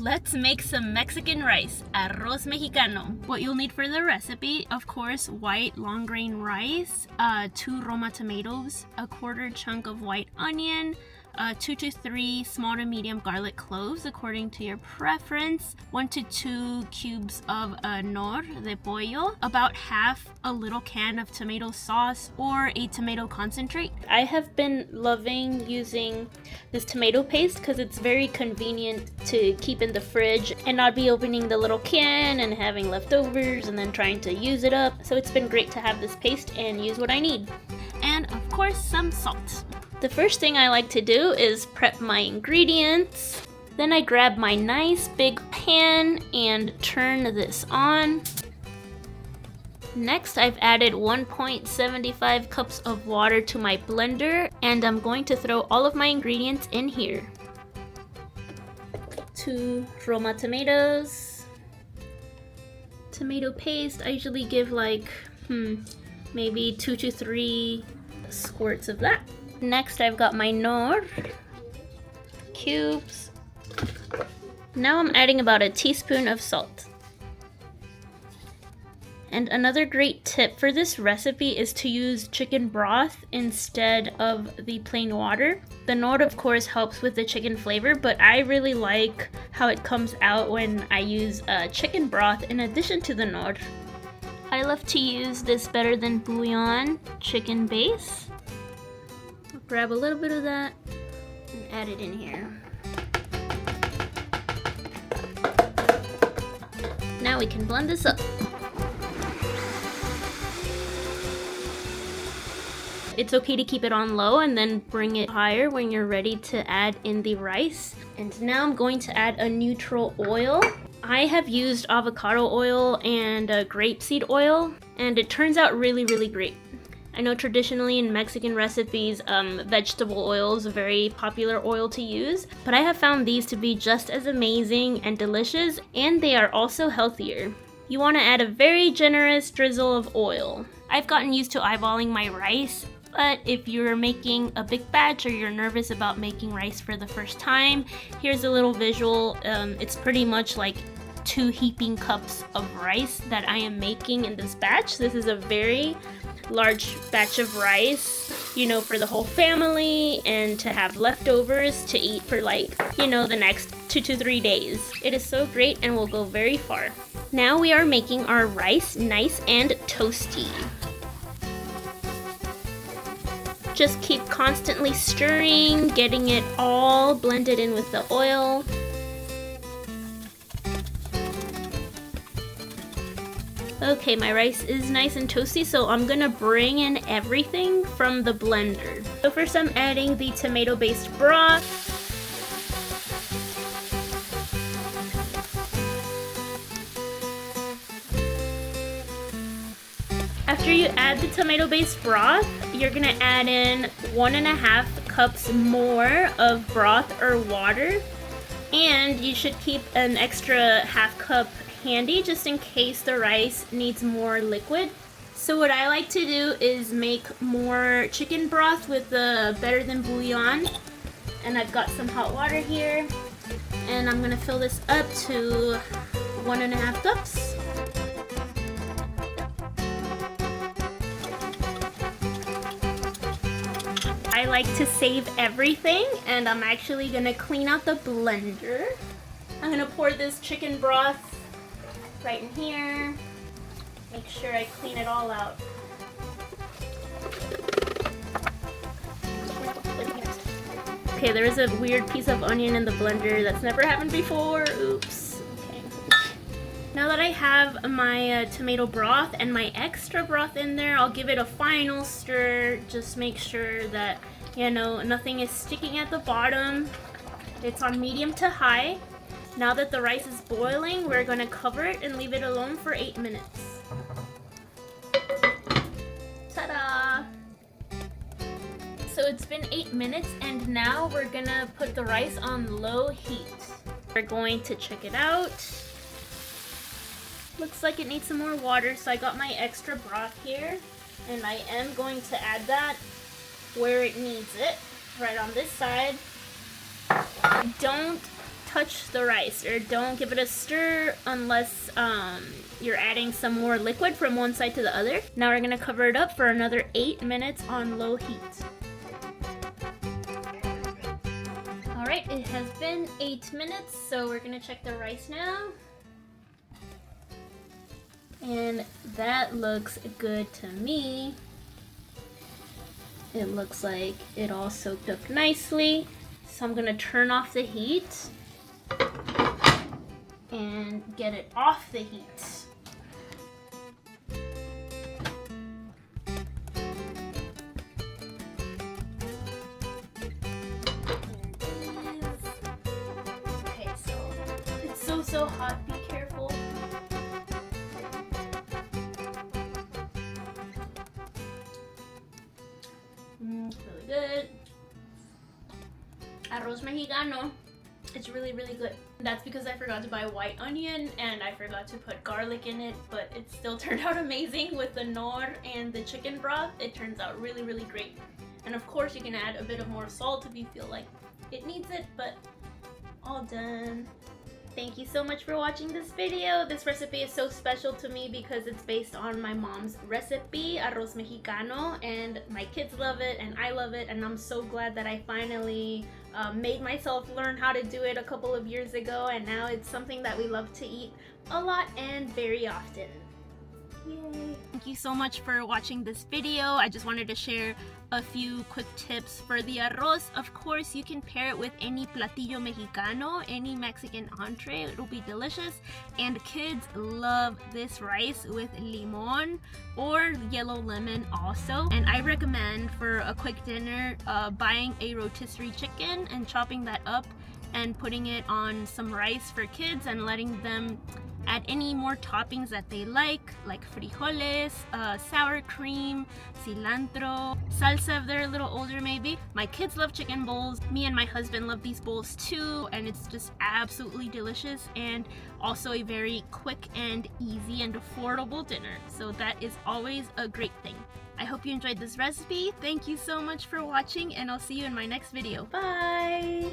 Let's make some Mexican rice, Arroz Mexicano. What you'll need for the recipe, of course, white long grain rice, 2 Roma tomatoes, a quarter chunk of white onion, 2 to 3 small to medium garlic cloves according to your preference, 1 to 2 cubes of nor de pollo, about half a little can of tomato sauce or a tomato concentrate. I have been loving using this tomato paste because it's very convenient to keep in the fridge and not be opening the little can and having leftovers and then trying to use it up. So it's been great to have this paste and use what I need. And of course, some salt. The first thing I like to do is prep my ingredients. Then I grab my nice big pan and turn this on. Next, I've added 1.75 cups of water to my blender, and I'm going to throw all of my ingredients in here. 2 Roma tomatoes, tomato paste. I usually give like, maybe 2 to 3 squirts of that. Next, I've got my nor cubes. Now I'm adding about a teaspoon of salt. And another great tip for this recipe is to use chicken broth instead of the plain water. The nor, of course, helps with the chicken flavor, but I really like how it comes out when I use chicken broth in addition to the nor. I love to use this better than bouillon chicken base. Grab a little bit of that and add it in here. Now we can blend this up. It's okay to keep it on low and then bring it higher when you're ready to add in the rice. And now I'm going to add a neutral oil. I have used avocado oil and grapeseed oil, and it turns out really, really great. I know traditionally in Mexican recipes, vegetable oil is a very popular oil to use, but I have found these to be just as amazing and delicious, and they are also healthier. You want to add a very generous drizzle of oil. I've gotten used to eyeballing my rice, but if you're making a big batch or you're nervous about making rice for the first time, here's a little visual. It's pretty much like 2 heaping cups of rice that I am making in this batch. This is a very large batch of rice, you know, for the whole family and to have leftovers to eat for like, you know, the next 2 to 3 days. It is so great and will go very far. Now we are making our rice nice and toasty. Just keep constantly stirring, getting it all blended in with the oil. Okay, my rice is nice and toasty, so I'm gonna bring in everything from the blender. So first I'm adding the tomato-based broth. After you add the tomato-based broth, you're gonna add in 1.5 cups more of broth or water, and you should keep an extra half cup handy just in case the rice needs more liquid. So what I like to do is make more chicken broth with the better than bouillon, and I've got some hot water here, and I'm gonna fill this up to 1.5 cups. I like to save everything, and I'm actually gonna clean out the blender. I'm gonna pour this chicken broth right in here. Make sure I clean it all out. Okay, there is a weird piece of onion in the blender that's never happened before. Oops. Okay. Now that I have my tomato broth and my extra broth in there, I'll give it a final stir. Just make sure that, you know, nothing is sticking at the bottom. It's on medium to high. Now that the rice is boiling, we're going to cover it and leave it alone for 8 minutes. Ta-da! So it's been 8 minutes, and now we're going to put the rice on low heat. We're going to check it out. Looks like it needs some more water, so I got my extra broth here, and I am going to add that where it needs it, right on this side. Don't touch the rice or don't give it a stir unless you're adding some more liquid from one side to the other. Now we're gonna cover it up for another 8 minutes on low heat. Alright, it has been 8 minutes, so we're gonna check the rice now. And that looks good to me. It looks like it all soaked up nicely. So I'm gonna turn off the heat and get it off the heat. Okay, so it's so hot, be careful. Really good. Arroz Mexicano. It's really good. That's because I forgot to buy white onion and I forgot to put garlic in it, but it still turned out amazing with the nor and the chicken broth. It turns out really great. And of course you can add a bit of more salt if you feel like it needs it, but all done. Thank you so much for watching this video. This recipe is so special to me because it's based on my mom's recipe, Arroz Mexicano, and my kids love it and I love it, and I'm so glad that I finally made myself learn how to do it a couple of years ago, and now it's something that we love to eat a lot and very often. Yay! Thank you so much for watching this video. I just wanted to share a few quick tips for the arroz. Of course, you can pair it with any platillo mexicano, any Mexican entree. It'll be delicious. And kids love this rice with limon or yellow lemon also. And I recommend for a quick dinner buying a rotisserie chicken and chopping that up and putting it on some rice for kids and letting them add any more toppings that they like frijoles, sour cream, cilantro, salsa if they're a little older maybe. My kids love chicken bowls. Me and my husband love these bowls too, and it's just absolutely delicious and also a very quick and easy and affordable dinner. So that is always a great thing. I hope you enjoyed this recipe. Thank you so much for watching, and I'll see you in my next video. Bye!